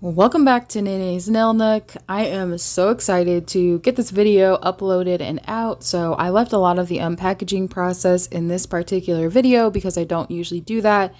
Welcome back to Nene's Nail Nook. I am so excited to get this video uploaded and out. So I left a lot of the unpackaging process in this particular video because I don't usually do that.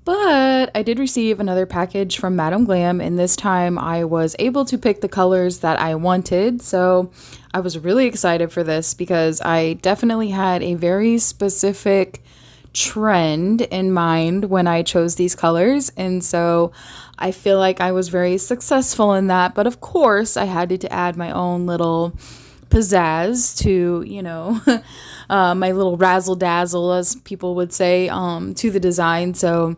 But I did receive another package from Madam Glam, and this time I was able to pick the colors that I wanted. So I was really excited for this because I definitely had a very specific trend in mind when I chose these colors, and so I feel like I was very successful in that. But of course I had to add my own little pizzazz to, my little razzle dazzle, as people would say, to the design. So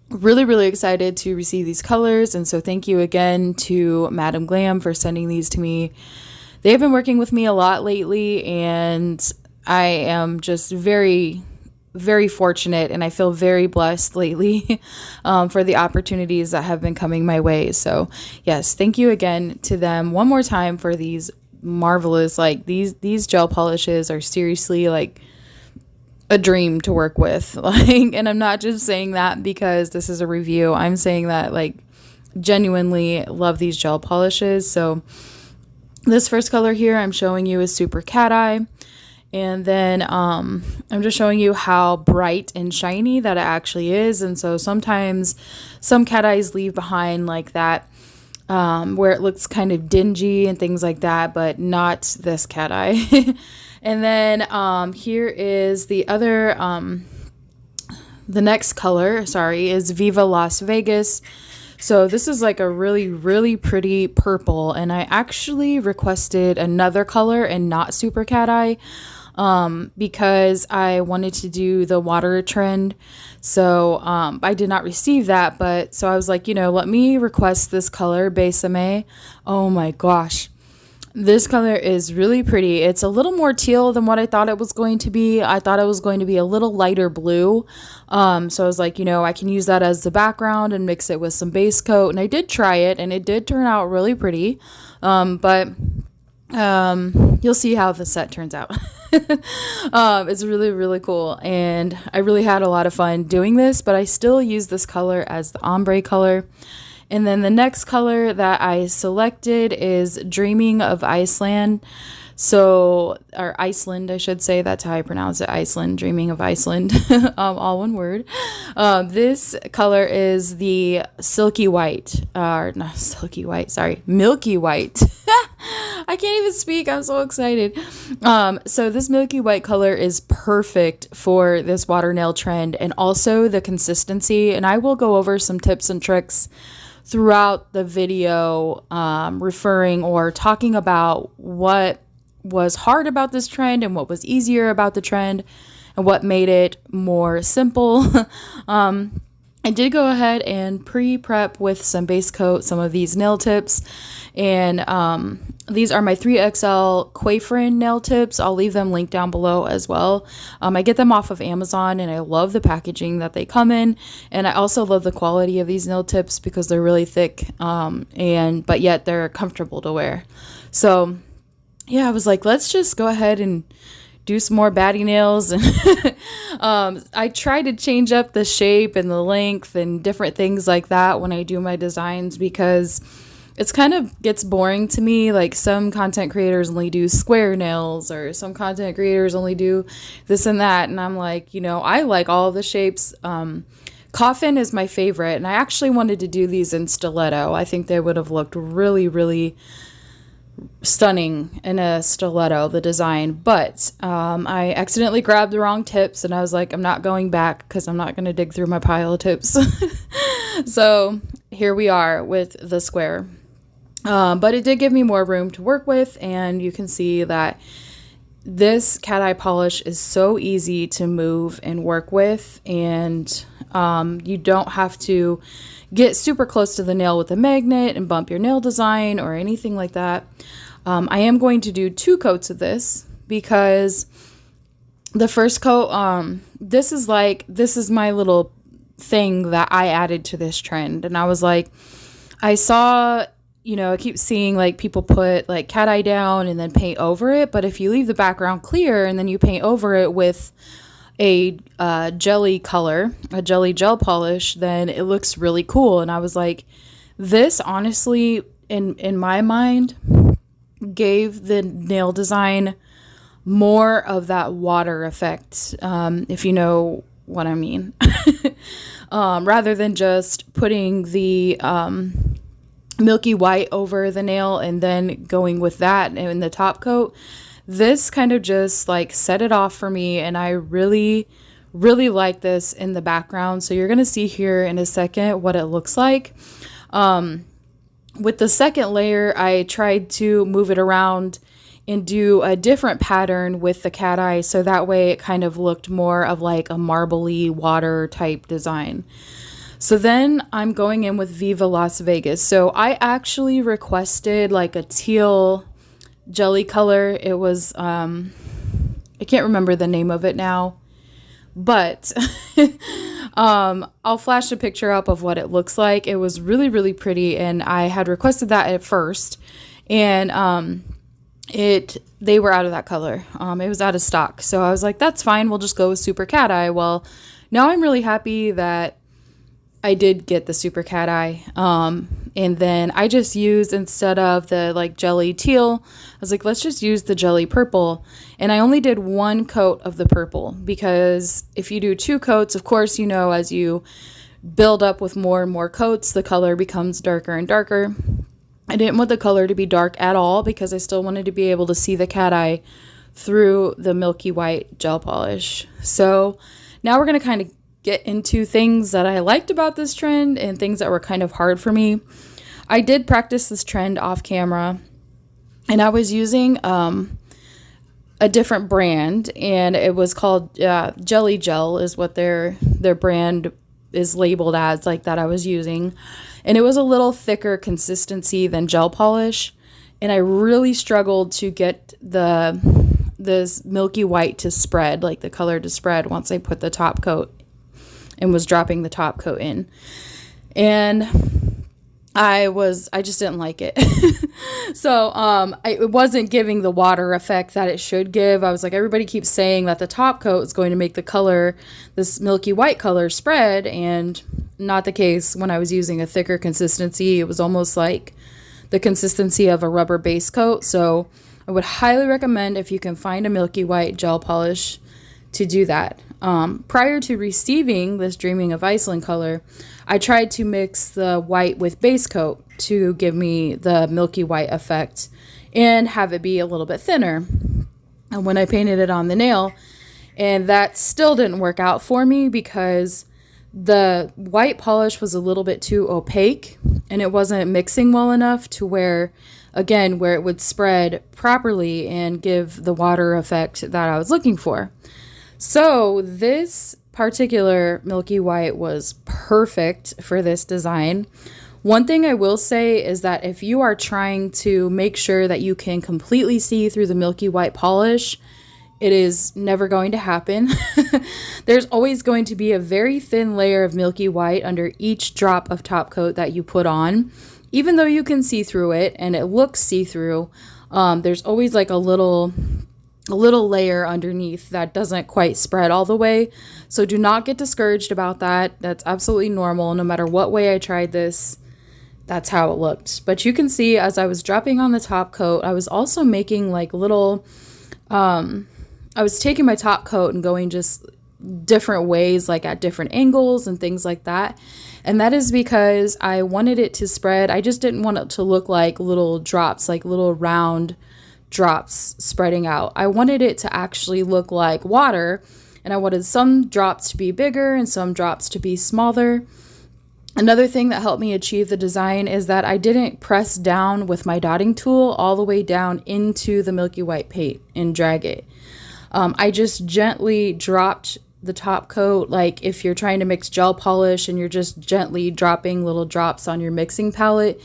really excited to receive these colors, and so thank you again to Madam Glam for sending these to me. They've been working with me a lot lately, and I am just very fortunate, and I feel very blessed lately for the opportunities that have been coming my way. So yes, thank you again to them one more time for these marvelous, these gel polishes are seriously like a dream to work with. And I'm not just saying that because this is a review. I'm saying that genuinely love these gel polishes. So this first color here I'm showing you is SuperCat Eye. And then I'm just showing you how bright and shiny that it actually is. And so sometimes some cat eyes leave behind like that, where it looks kind of dingy and things like that, but not this cat eye. And then here is the other, the next color, is Viva Las Vegas. So this is like a really pretty purple, and I actually requested another color and not SuperCat Eye, because I wanted to do the water trend. So I did not receive that, but so I was like, let me request this color, Bésame. Oh my gosh. This color is really pretty. It's a little more teal than what I thought it was going to be. I thought it was going to be a little lighter blue. So I was like, I can use that as the background and mix it with some base coat. And I did try it, and it did turn out really pretty. But you'll see how the set turns out. It's really cool, and I really had a lot of fun doing this, but I still use this color as the ombre color. And then the next color that I selected is Draming of Iceland. So, or Iceland, I should say. That's how I pronounce it, Iceland, Draming of Iceland, all one word. This color is the silky white, or not silky white, sorry, milky white. I can't even speak, I'm so excited. So this milky white color is perfect for this water nail trend, and also the consistency. And I will go over some tips and tricks throughout the video, referring or talking about what was hard about this trend and what was easier about the trend and what made it more simple. I did go ahead and pre-prep with some base coat, some of these nail tips, and these are my 3XL Quaferen nail tips. I'll leave them linked down below as well. I get them off of Amazon, and I love the packaging that they come in, and I also love the quality of these nail tips because they're really thick, but yet they're comfortable to wear. So yeah, I was like, let's just go ahead and do some more baddie nails. And I try to change up the shape and the length and different things like that when I do my designs, because it's kind of gets boring to me. Like, some content creators only do square nails, or some content creators only do this and that. And I'm like, I like all the shapes. Coffin is my favorite, and I actually wanted to do these in stiletto. I think they would have looked really stunning in a stiletto, the design, but I accidentally grabbed the wrong tips, and I was like, I'm not going back because I'm not going to dig through my pile of tips. So here we are with the square, but it did give me more room to work with, and you can see that this cat eye polish is so easy to move and work with, and you don't have to get super close to the nail with a magnet and bump your nail design or anything like that. I am going to do 2 coats of this because the first coat, this is my little thing that I added to this trend. And I was like, I saw, I keep seeing people put cat eye down and then paint over it. But if you leave the background clear and then you paint over it with a jelly color, a jelly gel polish, then it looks really cool. And I was like, This honestly, in my mind, gave the nail design more of that water effect, if you know what I mean. Rather than just putting the milky white over the nail and then going with that in the top coat. This kind of just like set it off for me, and I really like this in the background. So you're going to see here in a second what it looks like. With the second layer, I tried to move it around and do a different pattern with the cat eye, so that way it kind of looked more of like a marbly water type design. So then I'm going in with Viva Las Vegas. So I actually requested like a teal jelly color. It was I can't remember the name of it now, but I'll flash a picture up of what it looks like. It was really pretty, and I had requested that at first, and they were out of that color. It was out of stock, so I was like, that's fine, we'll just go with SuperCat Eye. Well, now I'm really happy that I did get the SuperCat Eye, and then I just used, instead of the like jelly teal, I was like, let's just use the jelly purple. And I only did one coat of the purple, because if you do 2 coats, of course, you know, as you build up with more and more coats, the color becomes darker and darker. I didn't want the color to be dark at all, because I still wanted to be able to see the cat eye through the milky white gel polish. So now we're going to kind of get into things that I liked about this trend and things that were kind of hard for me. I did practice this trend off camera, and I was using a different brand, and it was called Jelly Gel is what their brand is labeled as, like that I was using. And it was a little thicker consistency than gel polish, and I really struggled to get this milky white to spread, like the color to spread, once I put the top coat and was dropping the top coat in. And I just didn't like it. So it wasn't giving the water effect that it should give. I was like, everybody keeps saying that the top coat is going to make the color, this milky white color, spread, and not the case. When I was using a thicker consistency, it was almost like the consistency of a rubber base coat. So I would highly recommend, if you can find a milky white gel polish, to do that. Prior to receiving this Draming of Iceland color, I tried to mix the white with base coat to give me the milky white effect and have it be a little bit thinner. And when I painted it on the nail, and that still didn't work out for me, because the white polish was a little bit too opaque, and it wasn't mixing well enough to where it would spread properly and give the water effect that I was looking for. So this particular milky white was perfect for this design. One thing I will say is that if you are trying to make sure that you can completely see through the milky white polish, it is never going to happen. There's always going to be a very thin layer of milky white under each drop of top coat that you put on. Even though you can see through it and it looks see-through, there's always like a little layer underneath that doesn't quite spread all the way. So do not get discouraged about that. That's absolutely normal. No matter what way I tried this, that's how it looked. But you can see, as I was dropping on the top coat, I was also making like little, I was taking my top coat and going just different ways, like at different angles and things like that. And that is because I wanted it to spread. I just didn't want it to look like little drops, like little round drops spreading out. I wanted it to actually look like water, and I wanted some drops to be bigger and some drops to be smaller. Another thing that helped me achieve the design is that I didn't press down with my dotting tool all the way down into the milky white paint and drag it. I just gently dropped the top coat, like if you're trying to mix gel polish and you're just gently dropping little drops on your mixing palette.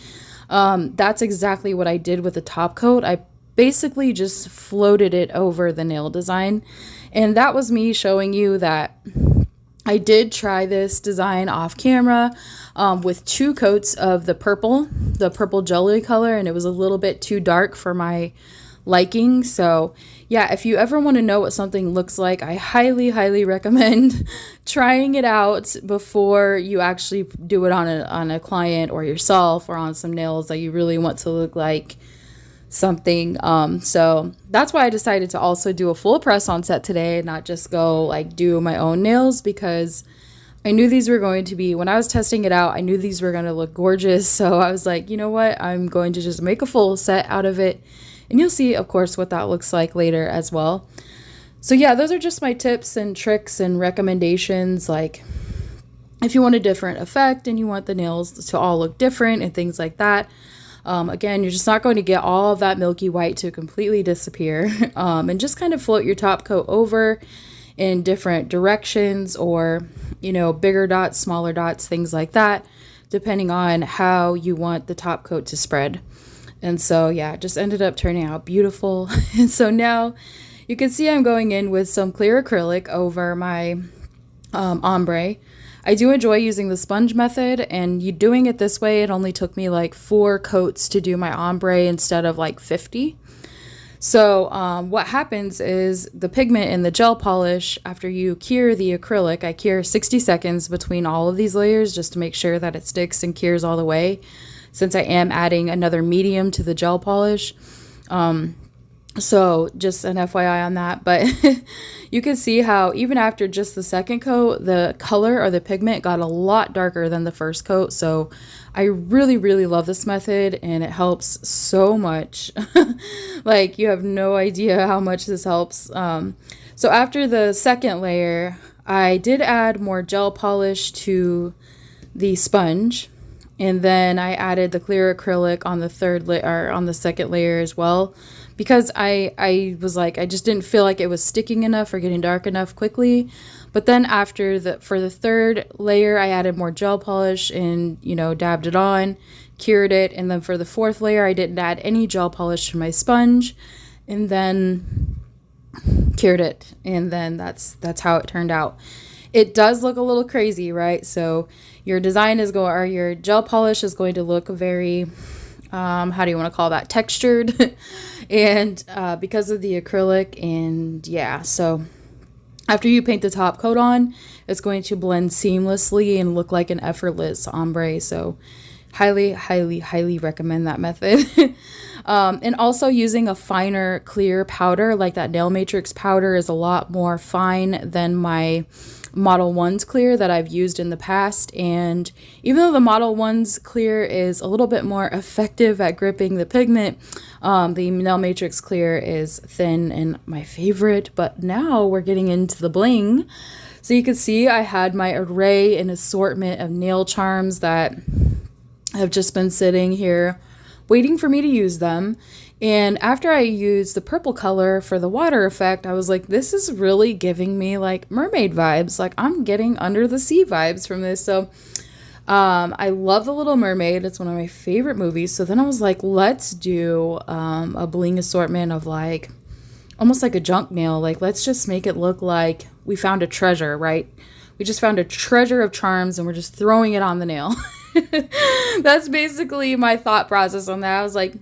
That's exactly what I did with the top coat. I basically just floated it over the nail design, and that was me showing you that I did try this design off camera with 2 coats of the purple jelly color, and it was a little bit too dark for my liking. So yeah, if you ever want to know what something looks like, I highly recommend trying it out before you actually do it on a client or yourself, or on some nails that you really want to look like something. So that's why I decided to also do a full press on set today, not just go like do my own nails, because I knew these were going to be, when I was testing it out, I knew these were going to look gorgeous. So I was like, you know what, I'm going to just make a full set out of it, and you'll see, of course, what that looks like later as well. So yeah, those are just my tips and tricks and recommendations. Like, if you want a different effect and you want the nails to all look different and things like that, again, you're just not going to get all of that milky white to completely disappear. And just kind of float your top coat over in different directions, or, you know, bigger dots, smaller dots, things like that, depending on how you want the top coat to spread. And so yeah, it just ended up turning out beautiful. And so now you can see I'm going in with some clear acrylic over my ombre. I do enjoy using the sponge method, and you doing it this way, it only took me like 4 coats to do my ombre instead of like 50. So what happens is the pigment in the gel polish, after you cure the acrylic, I cure 60 seconds between all of these layers just to make sure that it sticks and cures all the way, since I am adding another medium to the gel polish. So just an FYI on that. But you can see how even after just the second coat, the color or the pigment got a lot darker than the first coat. So I really love this method, and it helps so much. Like, you have no idea how much this helps. So after the second layer, I did add more gel polish to the sponge, and then I added the clear acrylic on the third layer, or on the second layer as well, because I was like, I just didn't feel like it was sticking enough or getting dark enough quickly. But then for the third layer, I added more gel polish and, you know, dabbed it on, cured it. And then for the fourth layer, I didn't add any gel polish to my sponge, and then cured it. And then that's how it turned out. It does look a little crazy, right? So your design is going, or your gel polish is going to look very, how do you want to call that, textured, and because of the acrylic. And yeah, so after you paint the top coat on, it's going to blend seamlessly and look like an effortless ombre. So highly recommend that method. And also using a finer clear powder, like that nail matrix powder is a lot more fine than my Model 1's clear that I've used in the past. And even though the Model 1's clear is a little bit more effective at gripping the pigment, the nail matrix clear is thin and my favorite. But now we're getting into the bling. So you can see I had my array and assortment of nail charms that have just been sitting here waiting for me to use them. And after I used the purple color for the water effect, I was like, this is really giving me like mermaid vibes. Like, I'm getting under the sea vibes from this. So I love The Little Mermaid. It's one of my favorite movies. So then I was like, let's do a bling assortment of like almost like a junk nail. Like, let's just make it look like we found a treasure, right? We just found a treasure of charms and we're just throwing it on the nail. That's basically my thought process on that. I was like,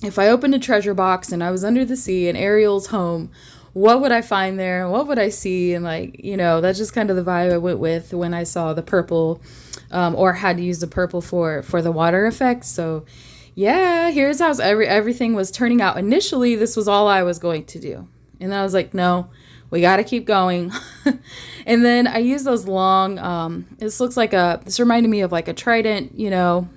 if I opened a treasure box and I was under the sea in Ariel's home, what would I find there? What would I see? And like, you know, that's just kind of the vibe I went with when I saw the purple, or had to use the purple for the water effect. So yeah, here's how everything was turning out. Initially, this was all I was going to do. And then I was like, no, we got to keep going. And then I used those long, this reminded me of like a trident, you know,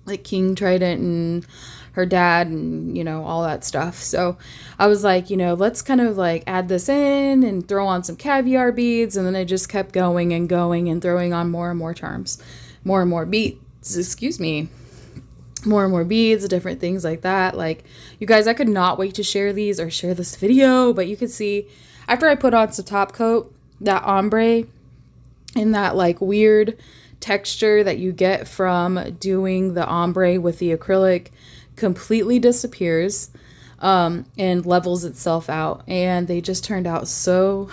like King Trident and her dad and, you know, all that stuff. So I was like, you know, let's kind of like add this in and throw on some caviar beads. And then I just kept going and throwing on more and more charms, more and more beads, more and more beads, different things like that. Like, you guys, I could not wait to share these or share this video, but you could see after I put on some top coat, that ombre and that like weird texture that you get from doing the ombre with the acrylic completely disappears, and levels itself out, and they just turned out so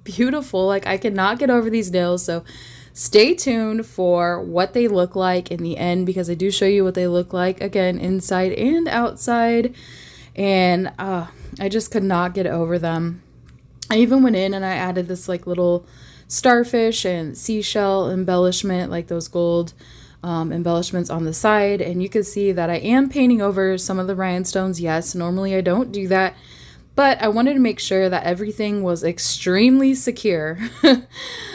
beautiful. Like, I cannot get over these nails. So stay tuned for what they look like in the end, because I do show you what they look like again inside and outside. and I just could not get over them. I even went in and I added this like little starfish and seashell embellishment, like those gold embellishments on the side, and you can see that I am painting over some of the rhinestones. Yes, normally I don't do that, but I wanted to make sure that everything was extremely secure.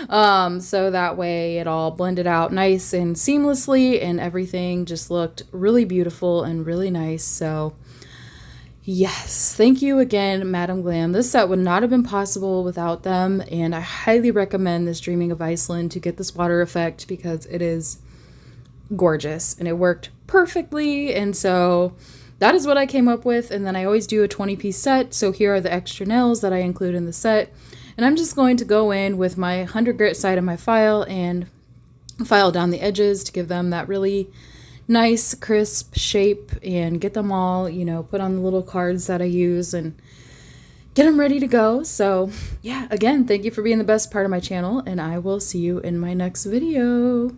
So that way it all blended out nice and seamlessly, and everything just looked really beautiful and really nice. So yes, thank you again, Madam Glam. This set would not have been possible without them, and I highly recommend this Dreaming of Iceland to get this water effect because it is gorgeous and it worked perfectly. And so that is what I came up with, and then I always do a 20-piece set, so here are the extra nails that I include in the set. And I'm just going to go in with my 100 grit side of my file and file down the edges to give them that really nice crisp shape, and get them all, you know, put on the little cards that I use and get them ready to go. So yeah, again, thank you for being the best part of my channel, and I will see you in my next video.